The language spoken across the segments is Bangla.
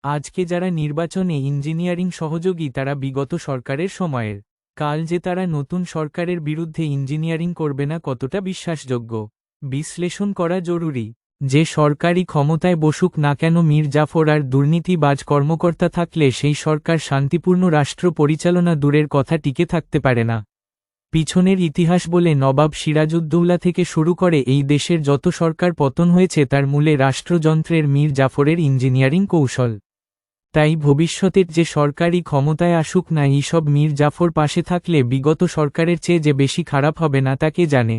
আজকে যারা নির্বাচনে ইঞ্জিনিয়ারিং সহযোগী তারা বিগত সরকারের সময়ের, কাল যে তারা নতুন সরকারের বিরুদ্ধে ইঞ্জিনিয়ারিং করবে না কতটা বিশ্বাসযোগ্য বিশ্লেষণ করা জরুরি। যে সরকারি ক্ষমতায় বসুক না কেন মীর জাফর আর দুর্নীতিবাজ কর্মকর্তা থাকলে সেই সরকার শান্তিপূর্ণ রাষ্ট্র পরিচালনা দূরের কথা টিকে থাকতে পারে না। পিছনের ইতিহাস বলে নবাব সিরাজউদ্দৌলা থেকে শুরু করে এই দেশের যত সরকার পতন হয়েছে তার মূলে রাষ্ট্রযন্ত্রের মীর জাফরের ইঞ্জিনিয়ারিং কৌশল। তাই ভবিষ্যতের যে সরকারি ক্ষমতায় আসুক না এইসব মীর জাফর পাশে থাকলে বিগত সরকারের চেয়ে যে বেশি খারাপ হবে না তা কে জানে।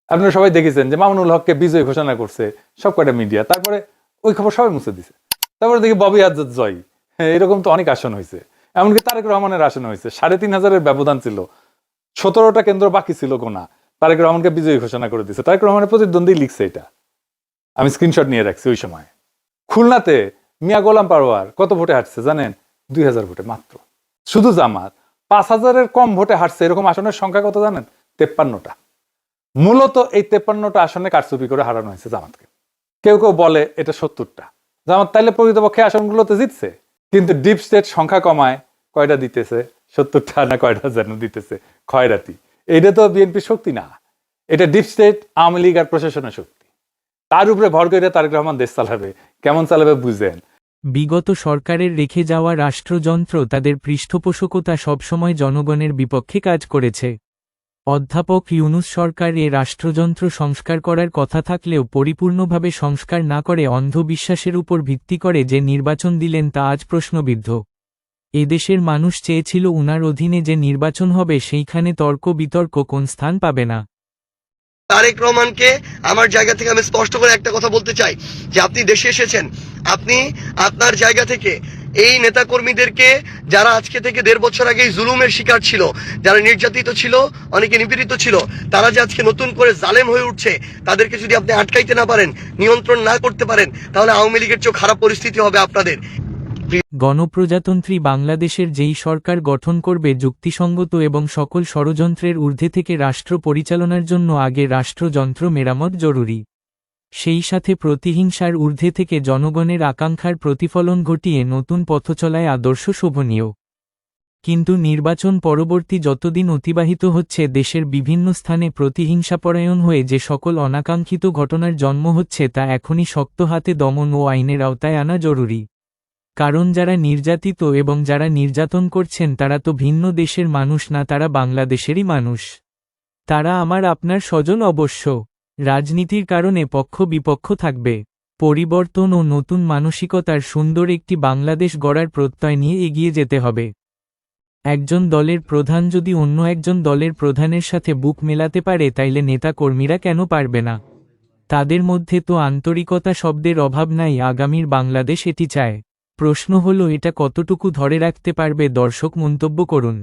আপনারা সবাই দেখেছেন যে মামুনুল হককে বিজয় ঘোষণা করছে সব কয়টা মিডিয়া, তারপরে ওই খবর সবাই মুছে দিছে। তারপরে দেখি ববি আজাদ জয়, এরকম তো অনেক আসন হয়েছে। এমনকি তারেক রহমানের আসন হয়েছে, 3,500 ব্যবধান ছিল, 17টা কেন্দ্র বাকি ছিল গোনা, তারেক রহমানকে বিজয়ী ঘোষণা করে দিচ্ছে। তারেক রহমানের প্রতিদ্বন্দ্বী লিখছে, এটা আমি স্ক্রিনশট নিয়ে রাখছি। ওই সময় খুলনাতে মিয়া গোলাম পারোয়ার কত ভোটে হাঁটছে জানেন? 2,000 ভোটে মাত্র। শুধু জামাত 5,000-এর কম ভোটে হাঁটছে এরকম আসনের সংখ্যা কত জানেন? 53টা। মূলত এই 53টা আসনে কারচুপি করে হারানো হয়েছে জামাতকে। কেউ কেউ বলে এটা 70টা। জামাত তাইলে প্রকৃতপক্ষে আসনগুলোতে জিতছে, কিন্তু ডিপ স্টেট সংখ্যা কমায় কয়টা দিতেছে? 70টা না কয়টা যেন দিতেছে, খয়রাতি। এটা তো বিএনপির শক্তি না, এটা ডিপ স্টেট, আওয়ামী লীগ আর প্রশাসনের শক্তি। তার উপরে ভর করে তারেক রহমান দেশ চালাবে, কেমন চালাবে বুঝেন। বিগত সরকারের রেখে যাওয়া রাষ্ট্রযন্ত্র তাদের পৃষ্ঠপোষকতা সবসময় জনগণের বিপক্ষে কাজ করেছে। অধ্যাপক ইউনূস সরকার এ রাষ্ট্রযন্ত্র সংস্কার করার কথা থাকলেও পরিপূর্ণভাবে সংস্কার না করে অন্ধবিশ্বাসের উপর ভিত্তি করে যে নির্বাচন দিলেন তা আজ প্রশ্নবিদ্ধ। এদেশের মানুষ চেয়েছিল উনার অধীনে যে নির্বাচন হবে সেইখানে তর্ক বিতর্ক কোন স্থান পাবে না। তারেক রহমানকে আমার জায়গা থেকে আমি স্পষ্ট করে একটা কথা বলতে চাই যে আপনি দেশে এসেছেন, আপনি আপনার জায়গা থেকে এই নেতাকর্মীদেরকে, যারা আজকে থেকে 1.5 বছর আগে জুলুমের শিকার ছিল, যারা নির্যাতিত ছিল, অনেকে নিপীড়িত ছিল, তারা যে আজকে নতুন করে জালেম হয়ে উঠছে, তাদেরকে যদি আপনি আটকাইতে না পারেন, নিয়ন্ত্রণ না করতে পারেন, তাহলে আওয়ামী লীগের চেয়েও খারাপ পরিস্থিতি হবে আপনাদের। গণপ্রজাতন্ত্রী বাংলাদেশের যেই সরকার গঠন করবে যুক্তিসঙ্গত এবং সকল ষড়যন্ত্রের ঊর্ধ্বে থেকে রাষ্ট্র পরিচালনার জন্য আগে রাষ্ট্রযন্ত্র মেরামত জরুরি। সেই সাথে প্রতিহিংসার ঊর্ধ্বে থেকে জনগণের আকাঙ্ক্ষার প্রতিফলন ঘটিয়ে নতুন পথচলায় আদর্শ শোভনীয়। কিন্তু নির্বাচন পরবর্তী যতদিন অতিবাহিত হচ্ছে দেশের বিভিন্ন স্থানে প্রতিহিংসাপরায়ণ হয়ে যে সকল অনাকাঙ্ক্ষিত ঘটনার জন্ম হচ্ছে তা এখনই শক্ত হাতে দমন ও আইনের আওতায় আনা জরুরি। কারণ যারা নির্যাতিত এবং যারা নির্যাতন করছেন তারা তো ভিন্ন দেশের মানুষ না, তারা বাংলাদেশেরই মানুষ। তারা আমার আপনার স্বজন। অবশ্য রাজনীতির কারণে পক্ষ বিপক্ষ থাকবে। পরিবর্তন ও নতুন মানসিকতার সুন্দর একটি বাংলাদেশ গড়ার প্রত্যয় নিয়ে এগিয়ে যেতে হবে। একজন দলের প্রধান যদি অন্য একজন দলের প্রধানের সাথে বুক মেলাতে পারে তাইলে নেতা কর্মীরা কেন পারবে না? তাদের মধ্যে তো আন্তরিকতা শব্দের অভাব নাই। আগামীর বাংলাদেশ এটি চায়। প্রশ্ন হলো এটা কতটুকু ধরে রাখতে পারবে? দর্শক মন্তব্য করুন।